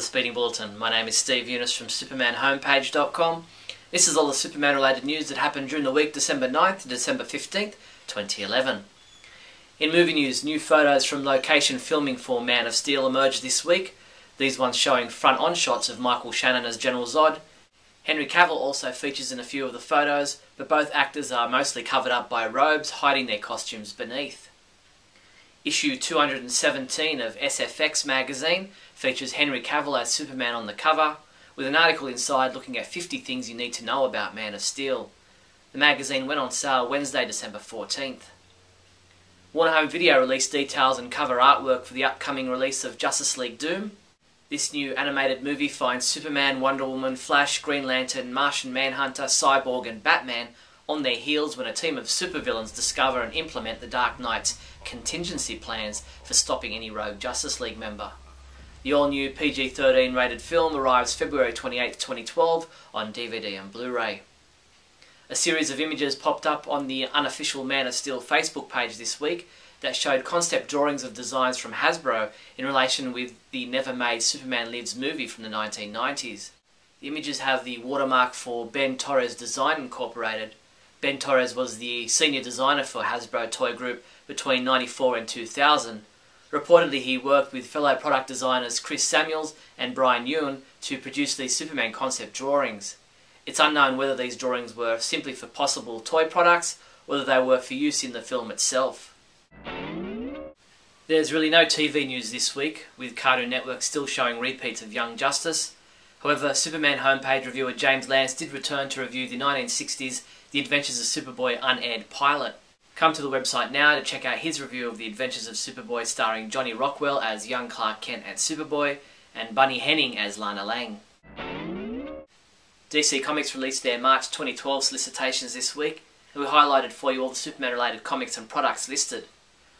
Speeding Bulletin. My name is Steve Younis from supermanhomepage.com. This is all the Superman related news that happened during the week December 9th to December 15th, 2011. In movie news, new photos from location filming for Man of Steel emerged this week. These ones showing front-on shots of Michael Shannon as General Zod. Henry Cavill also features in a few of the photos, but both actors are mostly covered up by robes, hiding their costumes beneath. Issue 217 of SFX magazine features Henry Cavill as Superman on the cover, with an article inside looking at 50 things you need to know about Man of Steel. The magazine went on sale Wednesday, December 14th. Warner Home Video released details and cover artwork for the upcoming release of Justice League Doom. This new animated movie finds Superman, Wonder Woman, Flash, Green Lantern, Martian Manhunter, Cyborg and Batman on their heels when a team of supervillains discover and implement the Dark Knight's contingency plans for stopping any rogue Justice League member. The all-new PG-13 rated film arrives February 28, 2012 on DVD and Blu-ray. A series of images popped up on the unofficial Man of Steel Facebook page this week that showed concept drawings of designs from Hasbro in relation with the never-made Superman Lives movie from the 1990s. The images have the watermark for Ben Torres Design Incorporated. Ben Torres was the senior designer for Hasbro Toy Group between 1994 and 2000. Reportedly, he worked with fellow product designers Chris Samuels and Brian Ewan to produce these Superman concept drawings. It's unknown whether these drawings were simply for possible toy products or whether they were for use in the film itself. There's really no TV news this week, with Cartoon Network still showing repeats of Young Justice. However, Superman homepage reviewer James Lance did return to review the 1960s The Adventures of Superboy unaired pilot. Come to the website now to check out his review of The Adventures of Superboy, starring Johnny Rockwell as young Clark Kent and Superboy, and Bunny Henning as Lana Lang. DC Comics released their March 2012 solicitations this week, and we highlighted for you all the Superman-related comics and products listed.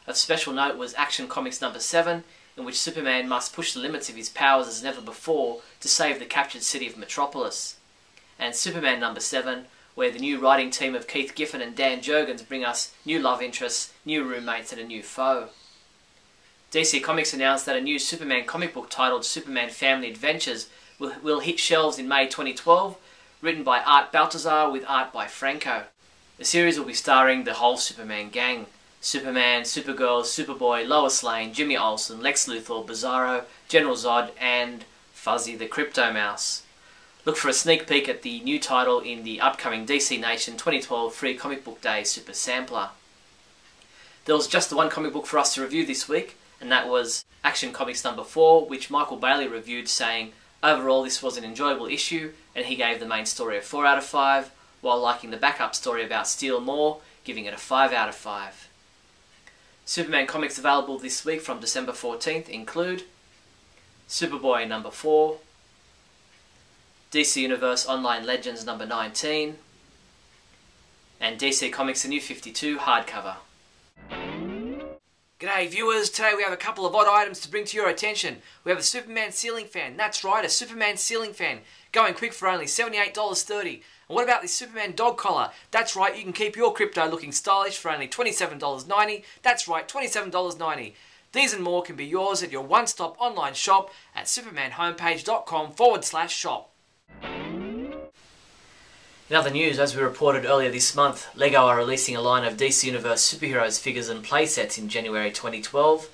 Of special note was Action Comics number 7, in which Superman must push the limits of his powers as never before to save the captured city of Metropolis. And Superman number 7, where the new writing team of Keith Giffen and Dan Jurgens bring us new love interests, new roommates and a new foe. DC Comics announced that a new Superman comic book titled Superman Family Adventures will hit shelves in May 2012, written by Art Baltazar with art by Franco. The series will be starring the whole Superman gang: Superman, Supergirl, Superboy, Lois Lane, Jimmy Olsen, Lex Luthor, Bizarro, General Zod and Fuzzy the Crypto Mouse. Look for a sneak peek at the new title in the upcoming DC Nation 2012 Free Comic Book Day Super Sampler. There was just the one comic book for us to review this week, and that was Action Comics number 4, which Michael Bailey reviewed, saying, "Overall this was an enjoyable issue," and he gave the main story a 4 out of 5, while liking the backup story about Steel more, giving it a 5 out of 5. Superman comics available this week from December 14th include Superboy number 4, DC Universe Online Legends number 19, and DC Comics The New 52 hardcover. G'day viewers, today we have a couple of odd items to bring to your attention. We have a Superman ceiling fan, that's right, a Superman ceiling fan, going quick for only $78.30. And what about this Superman dog collar? That's right, you can keep your crypto looking stylish for only $27.90. That's right, $27.90. These and more can be yours at your one-stop online shop at supermanhomepage.com/shop. In other news, as we reported earlier this month, LEGO are releasing a line of DC Universe superheroes figures and playsets in January 2012.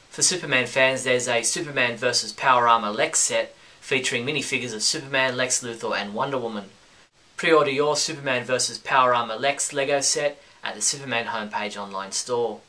For Superman fans, there's a Superman vs Power Armor Lex set featuring minifigures of Superman, Lex Luthor and Wonder Woman. Pre-order your Superman vs Power Armor Lex LEGO set at the Superman homepage online store.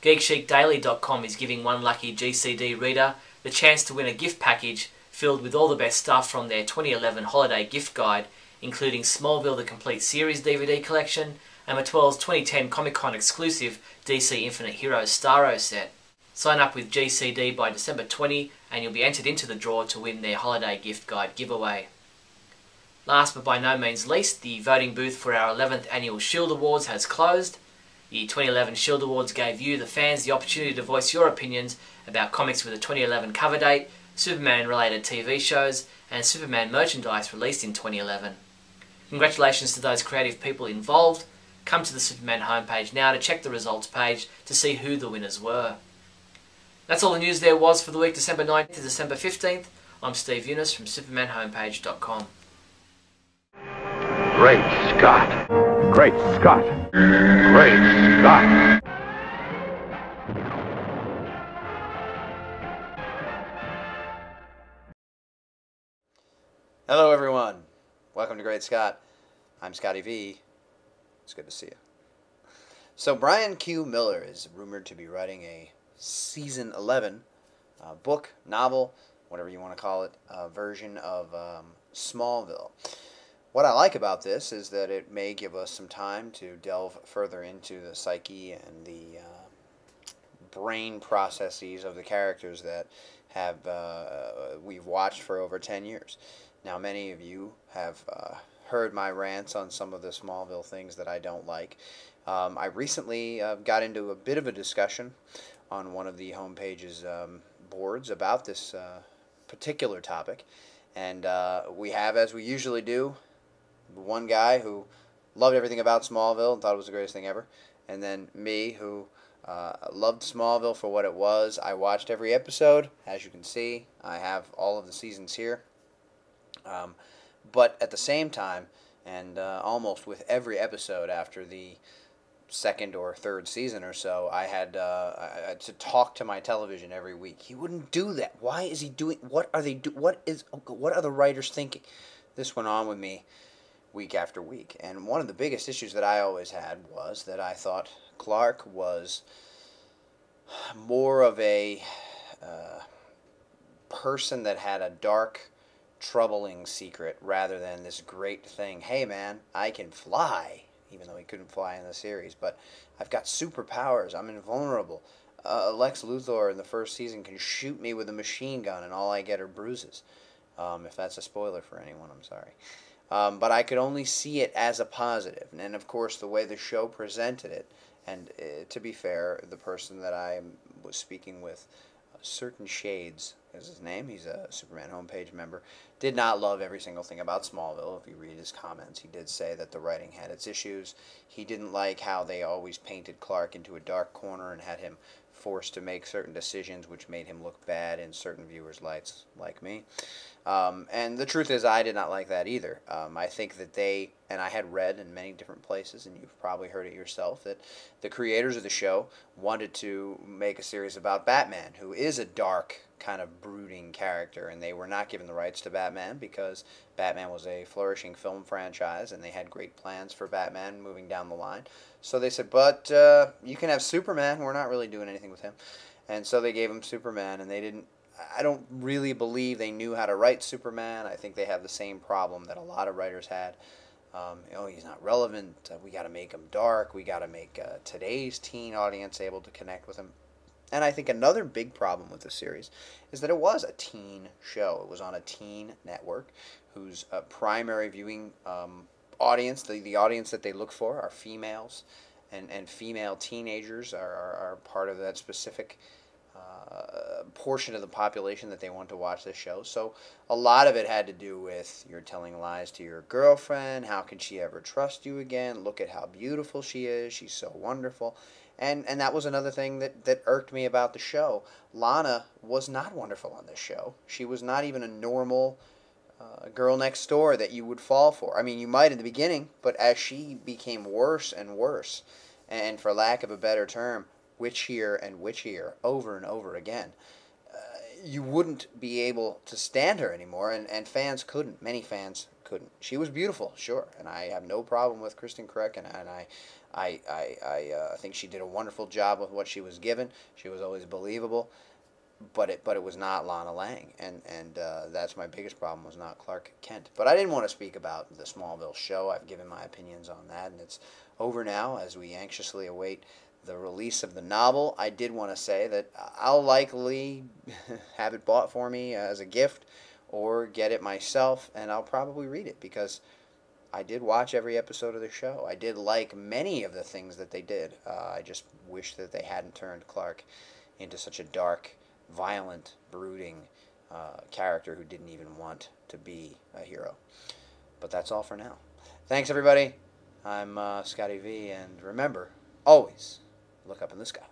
GeekChicDaily.com is giving one lucky GCD reader the chance to win a gift package filled with all the best stuff from their 2011 holiday gift guide, including Smallville The Complete Series DVD collection and Mattel's 2010 Comic-Con exclusive DC Infinite Heroes Starro set. Sign up with GCD by December 20 and you'll be entered into the draw to win their holiday gift guide giveaway. Last but by no means least, the voting booth for our 11th annual Shield Awards has closed. The 2011 Shield Awards gave you, the fans, the opportunity to voice your opinions about comics with a 2011 cover date, Superman-related TV shows, and Superman merchandise released in 2011. Congratulations to those creative people involved. Come to the Superman homepage now to check the results page to see who the winners were. That's all the news there was for the week December 9th to December 15th. I'm Steve Younis from SupermanHomepage.com. Great Scott! Great Scott! Great Scott! Hello everyone, welcome to Great Scott. I'm Scotty V. It's good to see you. So Brian Q. Miller is rumored to be writing a season 11 book, novel, whatever you want to call it, version of Smallville. What I like about this is that it may give us some time to delve further into the psyche and the brain processes of the characters that have we've watched for over 10 years. Now, many of you have heard my rants on some of the Smallville things that I don't like. I recently got into a bit of a discussion on one of the homepage's boards about this particular topic. And we have, as we usually do, one guy who loved everything about Smallville and thought it was the greatest thing ever. And then me, who loved Smallville for what it was. I watched every episode, as you can see. I have all of the seasons here. But at the same time, and almost with every episode after the second or third season or so, I had to talk to my television every week. He wouldn't do that. Why is he doing? What are they do? What are the writers thinking? This went on with me week after week, and one of the biggest issues that I always had was that I thought Clark was more of a person that had a dark, troubling secret rather than this great thing. Hey man, I can fly, even though he couldn't fly in the series, but I've got superpowers. I'm invulnerable. Lex Luthor in the first season can shoot me with a machine gun and all I get are bruises. If that's a spoiler for anyone, I'm sorry. But I could only see it as a positive. And of course, the way the show presented it, and to be fair, the person that I was speaking with, Certain Shades is his name, he's a Superman homepage member, did not love every single thing about Smallville. If you read his comments, he did say that the writing had its issues. He didn't like how they always painted Clark into a dark corner and had him forced to make certain decisions which made him look bad in certain viewers' lights, like me. And the truth is, I did not like that either. I think that they, and I had read in many different places, and you've probably heard it yourself, that the creators of the show wanted to make a series about Batman, who is a dark, kind of brooding character, and they were not given the rights to Batman because Batman was a flourishing film franchise, and they had great plans for Batman moving down the line. So they said, but you can have Superman. We're not really doing anything with him. And so they gave him Superman, and they didn't, I don't really believe they knew how to write Superman. I think they have the same problem that a lot of writers had. Oh, he's not relevant. We got to make him dark. We got to make today's teen audience able to connect with him. And I think another big problem with the series is that it was a teen show. It was on a teen network whose primary viewing audience, the audience that they look for, are females. And female teenagers are part of that specific portion of the population that they want to watch this show. So a lot of it had to do with you're telling lies to your girlfriend. How can she ever trust you again? Look at how beautiful she is. She's so wonderful. And that was another thing that irked me about the show. Lana was not wonderful on this show. She was not even a normal girl next door that you would fall for. I mean, you might in the beginning, but as she became worse and worse, and for lack of a better term, witchier and witchier over and over again, you wouldn't be able to stand her anymore, and fans couldn't. Many fans couldn't. She was beautiful, sure, and I have no problem with Kristen Kreck, and I think she did a wonderful job with what she was given. She was always believable, but it was not Lana Lang, and that's my biggest problem, was not Clark Kent. But I didn't want to speak about the Smallville show. I've given my opinions on that, and it's over now as we anxiously await the release of the novel. I did want to say that I'll likely have it bought for me as a gift or get it myself, and I'll probably read it because I did watch every episode of the show. I did like many of the things that they did. I just wish that they hadn't turned Clark into such a dark, violent, brooding character who didn't even want to be a hero. But that's all for now. Thanks, everybody. I'm Scotty V, and remember, always look up in the sky.